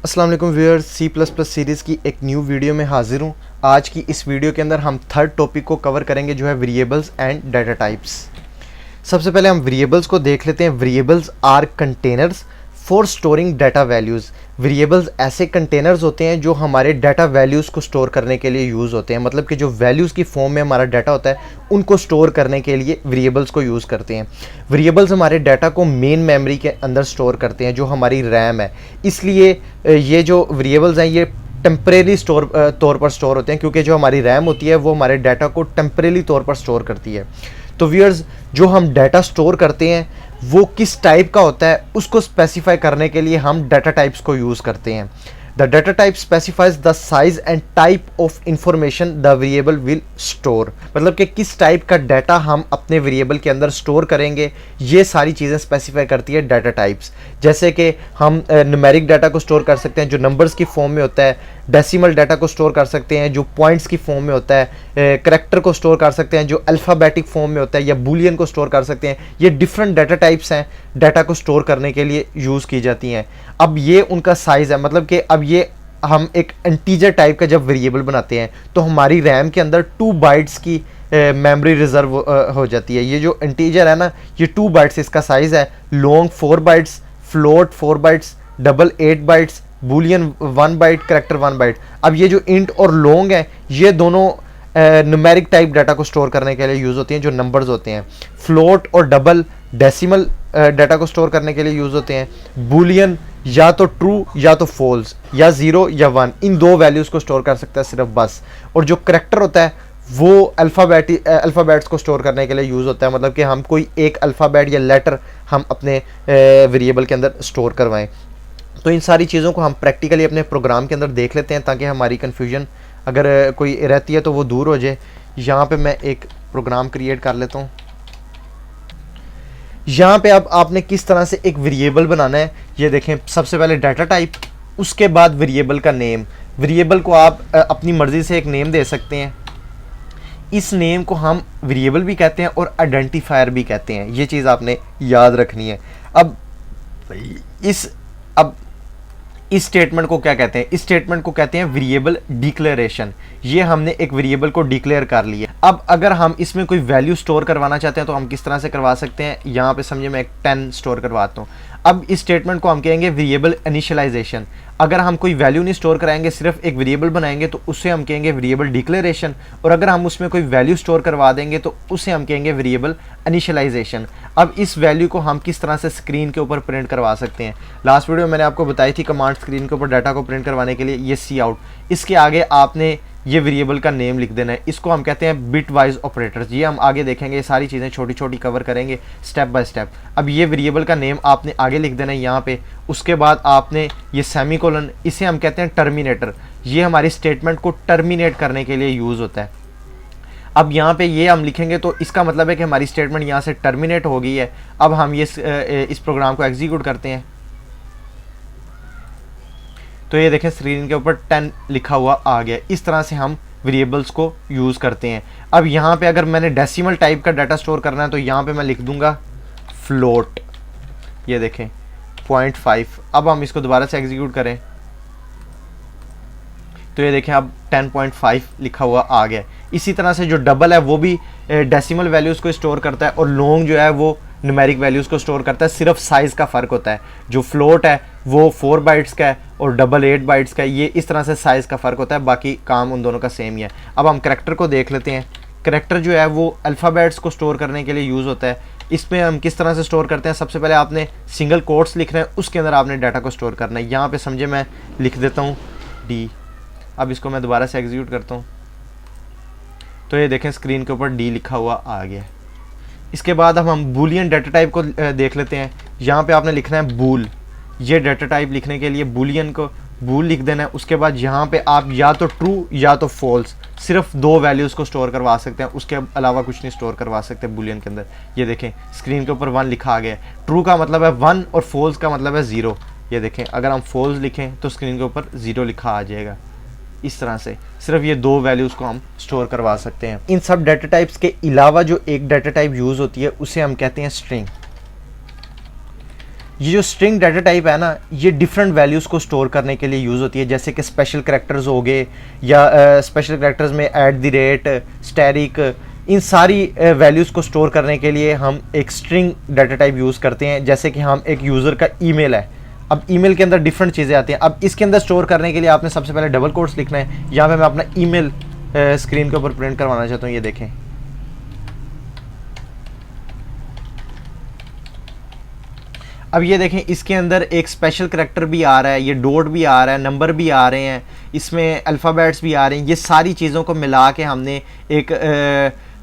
अस्सलाम वालेकुम viewers, C plus plus series की एक न्यू वीडियो में हाजिर हूँ। आज की इस वीडियो के अंदर हम थर्ड टॉपिक को कवर करेंगे जो है वेरिएबल्स एंड डाटा टाइप्स। सबसे पहले हम वेरिएबल्स को देख लेते हैं। Variables are containers for storing data values. Variables ऐसे कंटेनर्स होते हैं जो हमारे डाटा वैल्यूज़ को स्टोर करने के लिए यूज़ होते हैं, मतलब कि जो वैल्यूज़ की फॉर्म में हमारा डाटा होता है उनको स्टोर करने के लिए वेरिएबल्स को यूज़ करते हैं। वेरिएबल्स हमारे डाटा को मेन मेमोरी के अंदर स्टोर करते हैं जो हमारी रैम है। इसलिए ये जो वेरिएबल्स हैं ये टेम्परेरी तौर पर स्टोर होते हैं, क्योंकि जो हमारी रैम होती है वो हमारे डाटा को टेम्परेरी तौर पर स्टोर करती है। तो व्यूअर्स, जो हम डाटा स्टोर करते हैं वो किस टाइप का होता है उसको स्पेसिफाई करने के लिए हम डाटा टाइप्स को यूज़ करते हैं। The data type specifies the size and type of information the variable will store. मतलब कि किस टाइप का डाटा हम अपने वेरिएबल के अंदर स्टोर करेंगे, ये सारी चीज़ें स्पेसिफाई करती है डाटा टाइप्स। जैसे कि हम न्यूमेरिक डाटा को स्टोर कर सकते हैं जो नंबर्स की फॉर्म में होता है, डेसिमल डाटा को स्टोर कर सकते हैं जो पॉइंट्स की फॉर्म में होता है, करैक्टर को स्टोर कर सकते हैं जो अल्फ़ाबेटिक फॉर्म में होता है, या बूलियन को स्टोर कर सकते हैं। ये डिफरेंट डाटा टाइप्स हैं, डाटा को स्टोर करने के लिए यूज़ की जाती हैं। अब ये उनका साइज़ है, मतलब कि अब ये हम एक इंटीजर टाइप का जब वेरिएबल बनाते हैं तो हमारी रैम के अंदर 2 बाइट्स की मेमोरी रिजर्व हो जाती है। ये जो इंटीजर है ना, ये 2 बाइट्स इसका साइज़ है। Long 4 bytes, float 4 bytes, double 8 bytes, boolean 1 byte, character 1 byte. अब ये जो इंट और लॉन्ग है ये दोनों न्यूमेरिक टाइप डाटा को स्टोर करने के लिए यूज़ होती हैं जो नंबर्स होते हैं। फ्लोट और डबल डेसिमल डाटा को स्टोर करने के लिए यूज़ होते हैं। बूलियन या तो ट्रू या तो फॉल्स, या 0 या 1, इन 2 वैल्यूज़ को स्टोर कर सकता है सिर्फ बस। और जो करैक्टर होता है वो अल्फ़ाबेट्स को स्टोर करने के लिए यूज़ होता है, मतलब कि हम कोई एक अल्फ़ाबेट या लेटर हम अपने वेरिएबल के अंदर स्टोर करवाएं। तो इन सारी चीज़ों को हम प्रैक्टिकली अपने प्रोग्राम के अंदर देख लेते हैं ताकि हमारी कन्फ्यूजन अगर कोई रहती है तो वो दूर हो जाए। यहाँ पे मैं एक प्रोग्राम क्रिएट कर लेता हूँ। यहाँ पे अब आपने किस तरह से एक वेरिएबल बनाना है ये देखें। सबसे पहले डाटा टाइप, उसके बाद वेरिएबल का नेम। वेरिएबल को आप अपनी मर्ज़ी से एक नेम दे सकते हैं। इस नेम को हम वेरिएबल भी कहते हैं और आइडेंटिफायर भी कहते हैं, ये चीज़ आपने याद रखनी है। अब इस स्टेटमेंट को क्या कहते हैं? इस स्टेटमेंट को कहते हैं वेरिएबल डिक्लेरेशन। ये हमने एक वेरिएबल को डिक्लेयर कर लिया। अब अगर हम इसमें कोई वैल्यू स्टोर करवाना चाहते हैं तो हम किस तरह से करवा सकते हैं? यहाँ पे समझिए मैं एक 10 स्टोर करवाता हूँ। अब इस स्टेटमेंट को हम कहेंगे वेरिएबल इनिशियलाइजेशन। अगर हम कोई वैल्यू नहीं स्टोर कराएंगे, सिर्फ एक वेरिएबल बनाएंगे तो उसे हम कहेंगे वेरिएबल डिक्लेरेशन। और अगर हम उसमें कोई वैल्यू स्टोर करवा देंगे तो उसे हम कहेंगे वेरिएबल इनिशियलाइजेशन। अब इस वैल्यू को हम किस तरह से स्क्रीन के ऊपर प्रिंट करवा सकते हैं? लास्ट वीडियो में मैंने आपको बताई थी कमांड स्क्रीन के ऊपर डाटा को प्रिंट करवाने के लिए, ये सी आउट। इसके आगे आपने ये वेरिएबल का नेम लिख देना है। इसको हम कहते हैं बिट वाइज ऑपरेटर्स। ये हम आगे देखेंगे, ये सारी चीज़ें छोटी छोटी कवर करेंगे स्टेप बाय स्टेप। अब ये वेरिएबल का नेम आपने आगे लिख देना है यहाँ पे। उसके बाद आपने ये सेमीकोलन, इसे हम कहते हैं टर्मिनेटर। ये हमारी स्टेटमेंट को टर्मिनेट करने के लिए यूज़ होता है। अब यहाँ पे ये हम लिखेंगे तो इसका मतलब है कि हमारी स्टेटमेंट यहाँ से टर्मिनेट हो गई है। अब हम ये इस प्रोग्राम को एग्जीक्यूट करते हैं तो ये देखें स्क्रीन के ऊपर 10 लिखा हुआ आ गया। इस तरह से हम वेरिएबल्स को यूज़ करते हैं। अब यहाँ पे अगर मैंने डेसिमल टाइप का डाटा स्टोर करना है तो यहाँ पे मैं लिख दूंगा फ्लोट। ये देखें 0.5। अब हम इसको दोबारा से एग्जीक्यूट करें तो ये देखें अब 10.5 लिखा हुआ आ गया। इसी तरह से जो डबल है वो भी डेसिमल वैल्यूज़ को स्टोर करता है और लॉन्ग जो है वो न्यूमेरिक वैल्यूज़ को स्टोर करता है। सिर्फ साइज़ का फ़र्क होता है। जो फ्लोट है वो 4 बाइट्स का है और डबल 8 बाइट्स का है। ये इस तरह से साइज़ का फ़र्क होता है, बाकी काम उन दोनों का सेम ही है। अब हम करैक्टर को देख लेते हैं। करैक्टर जो है वो अल्फ़ाबेट्स को स्टोर करने के लिए यूज़ होता है। इसमें हम किस तरह से स्टोर करते हैं? सबसे पहले आपने सिंगल कोट्स लिखना है, उसके अंदर आपने डाटा को स्टोर करना है। यहाँ पर समझे मैं लिख देता हूँ डी। अब इसको मैं दोबारा से एग्जीक्यूट करता हूँ तो ये देखें स्क्रीन के ऊपर डी लिखा हुआ आ गया। इसके बाद अब हम बूलियन डाटा टाइप को देख लेते हैं। यहाँ पे आपने लिखना है बूल। ये डाटा टाइप लिखने के लिए बूलियन को बूल लिख देना है। उसके बाद यहाँ पे आप या तो ट्रू या तो फॉल्स, सिर्फ 2 वैल्यूज़ को स्टोर करवा सकते हैं, उसके अलावा कुछ नहीं स्टोर करवा सकते बूलियन के अंदर। ये देखें स्क्रीन के ऊपर 1 लिखा आ गया। ट्रू का मतलब है 1 और फॉल्स का मतलब है 0। ये देखें अगर हम फॉल्स लिखें तो स्क्रीन के ऊपर 0 लिखा आ जाएगा। इस तरह से सिर्फ ये 2 वैल्यूज़ को हम स्टोर करवा सकते हैं। इन सब डाटा टाइप्स के अलावा जो एक डाटा टाइप यूज़ होती है उसे हम कहते हैं स्ट्रिंग। ये जो स्ट्रिंग डाटा टाइप है ना, ये डिफरेंट वैल्यूज़ को स्टोर करने के लिए यूज़ होती है, जैसे कि स्पेशल करैक्टर्स हो गए या स्पेशल करैक्टर्स में @, स्टैरिक, इन सारी वैल्यूज़ को स्टोर करने के लिए हम एक स्ट्रिंग डाटा टाइप यूज़ करते हैं। जैसे कि हम एक यूज़र का ईमेल है, अब ईमेल के अंदर डिफरेंट चीज़ें आती हैं। अब इसके अंदर स्टोर करने के लिए आपने सबसे पहले डबल कोट्स लिखना है। यहाँ पे मैं अपना ईमेल स्क्रीन के ऊपर प्रिंट करवाना चाहता हूँ, ये देखें। अब ये देखें, इसके अंदर एक स्पेशल करैक्टर भी आ रहा है, ये डॉट भी आ रहा है, नंबर भी आ रहे हैं, इसमें अल्फ़ाबेट्स भी आ रहे हैं। ये सारी चीज़ों को मिला के हमने एक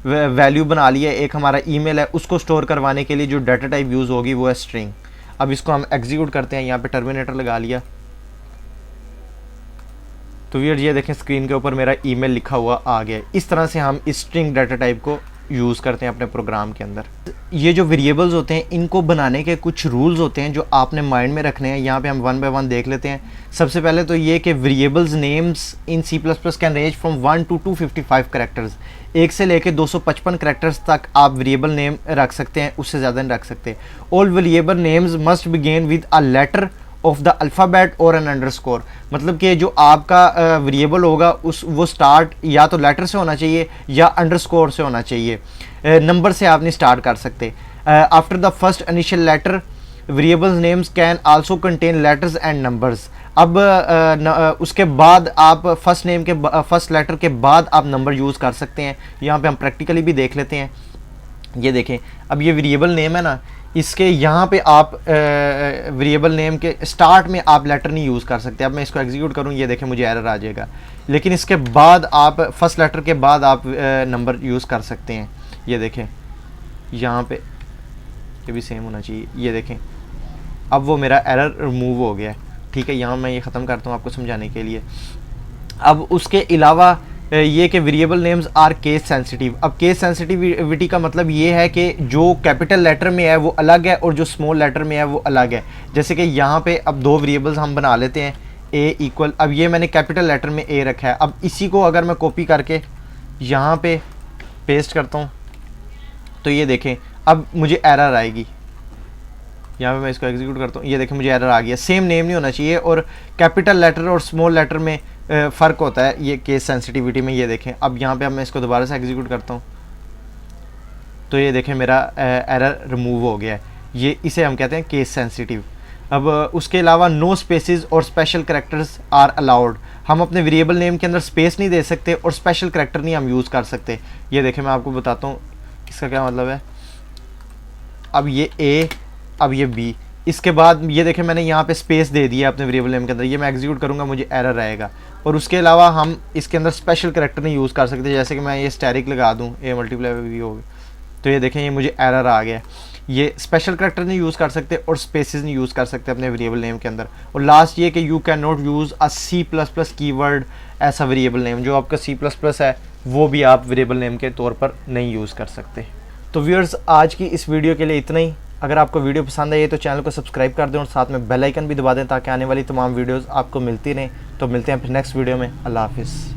वैल्यू बना लिया है। एक हमारा ईमेल है, उसको स्टोर करवाने के लिए जो डाटा टाइप यूज़ होगी वो है स्ट्रिंग। अब इसको हम एग्जीक्यूट करते हैं, यहाँ पे टर्मिनेटर लगा लिया। तो व्यूअर्स ये देखें, स्क्रीन के ऊपर मेरा ईमेल लिखा हुआ आ गया। इस तरह से हम इस स्ट्रिंग डाटा टाइप को यूज़ करते हैं अपने प्रोग्राम के अंदर। ये जो वेरिएबल्स होते हैं, इनको बनाने के कुछ रूल्स होते हैं जो आपने माइंड में रखने हैं। यहाँ पे हम वन बाय वन देख लेते हैं। सबसे पहले तो ये कि variables names in C++ can range from 1 to 255 characters. 1 से लेके 255 कैरेक्टर्स तक आप वेरिएबल नेम रख सकते हैं, उससे ज़्यादा नहीं रख सकते। All variable names must begin with a letter of the alphabet और एन अंडरस्कोर। मतलब कि जो आपका वेरिएबल होगा वो स्टार्ट या तो लेटर से होना चाहिए या अंडरस्कोर से होना चाहिए। नंबर से आप नहीं स्टार्ट कर सकते। After the first initial letter variables names can also contain letters and numbers. अब उसके बाद आप फर्स्ट लेटर के बाद आप नंबर यूज़ कर सकते हैं। यहाँ पे हम प्रैक्टिकली भी देख लेते हैं। ये देखें, अब ये वेरिएबल नेम है ना, इसके यहाँ पे आप वेरिएबल नेम के स्टार्ट में आप लेटर नहीं यूज़ कर सकते। अब मैं इसको एग्जीक्यूट करूँ, ये देखें मुझे एरर आ जाएगा। लेकिन इसके बाद आप फर्स्ट लेटर के बाद आप नंबर यूज़ कर सकते हैं। ये देखें, यहाँ पे ये भी सेम होना चाहिए। ये देखें, अब वो मेरा एरर रिमूव हो गया है। ठीक है, यहाँ मैं ये ख़त्म करता हूँ आपको समझाने के लिए। अब उसके अलावा ये कि variable names are case sensitive. अब केस सेंसिटिविटी का मतलब ये है कि जो कैपिटल लेटर में है वो अलग है और जो स्मॉल लेटर में है वो अलग है। जैसे कि यहाँ पे अब दो वेरिएबल्स हम बना लेते हैं, ए इक्वल, अब ये मैंने कैपिटल लेटर में ए रखा है। अब इसी को अगर मैं कॉपी करके यहाँ पे पेस्ट करता हूँ तो ये देखें, अब मुझे एरर आएगी। यहाँ पे मैं इसको एग्जीक्यूट करता हूँ, ये देखें मुझे एरर आ गया। सेम नेम नहीं होना चाहिए और कैपिटल लेटर और स्मॉल लेटर में फ़र्क होता है ये केस सेंसिटिविटी में। ये देखें, अब यहाँ पे अब मैं इसको दोबारा से एग्जीक्यूट करता हूँ तो ये देखें मेरा एरर रिमूव हो गया है। ये इसे हम कहते हैं केस सेंसिटिव। अब उसके अलावा नो स्पेसेस और स्पेशल करैक्टर्स आर अलाउड। हम अपने वेरिएबल नेम के अंदर स्पेस नहीं दे सकते और स्पेशल करैक्टर नहीं हम यूज़ कर सकते। ये देखें, मैं आपको बताता हूँ इसका क्या मतलब है। अब ये ए, अब ये बी, इसके बाद ये देखें मैंने यहाँ पे स्पेस दे दिया अपने वेरिएबल नेम के अंदर। ये मैं एग्जीक्यूट करूँगा, मुझे एरर आएगा। और उसके अलावा हम इसके अंदर स्पेशल करैक्टर नहीं यूज़ कर सकते। जैसे कि मैं ये स्टैरिक लगा दूँ, ए मल्टीप्लाई बी हो गई, तो ये देखें ये मुझे एरर आ गया। ये स्पेशल करैक्टर नहीं यूज़ कर सकते और स्पेसेस नहीं यूज़ कर सकते अपने वेरिएबल नेम के अंदर। और लास्ट ये कि you can not use a C++ keyword ऐसा वेरिएबल नेम। जो आपका C++ है वो भी आप वेरिएबल नेम के तौर पर नहीं यूज़ कर सकते। तो व्यूअर्स, आज की इस वीडियो के लिए इतना ही। अगर आपको वीडियो पसंद आई तो चैनल को सब्सक्राइब कर दें और साथ में बेल आइकन भी दबा दें ताकि आने वाली तमाम वीडियोस आपको मिलती रहें। तो मिलते हैं फिर नेक्स्ट वीडियो में। अल्लाह हाफिज़।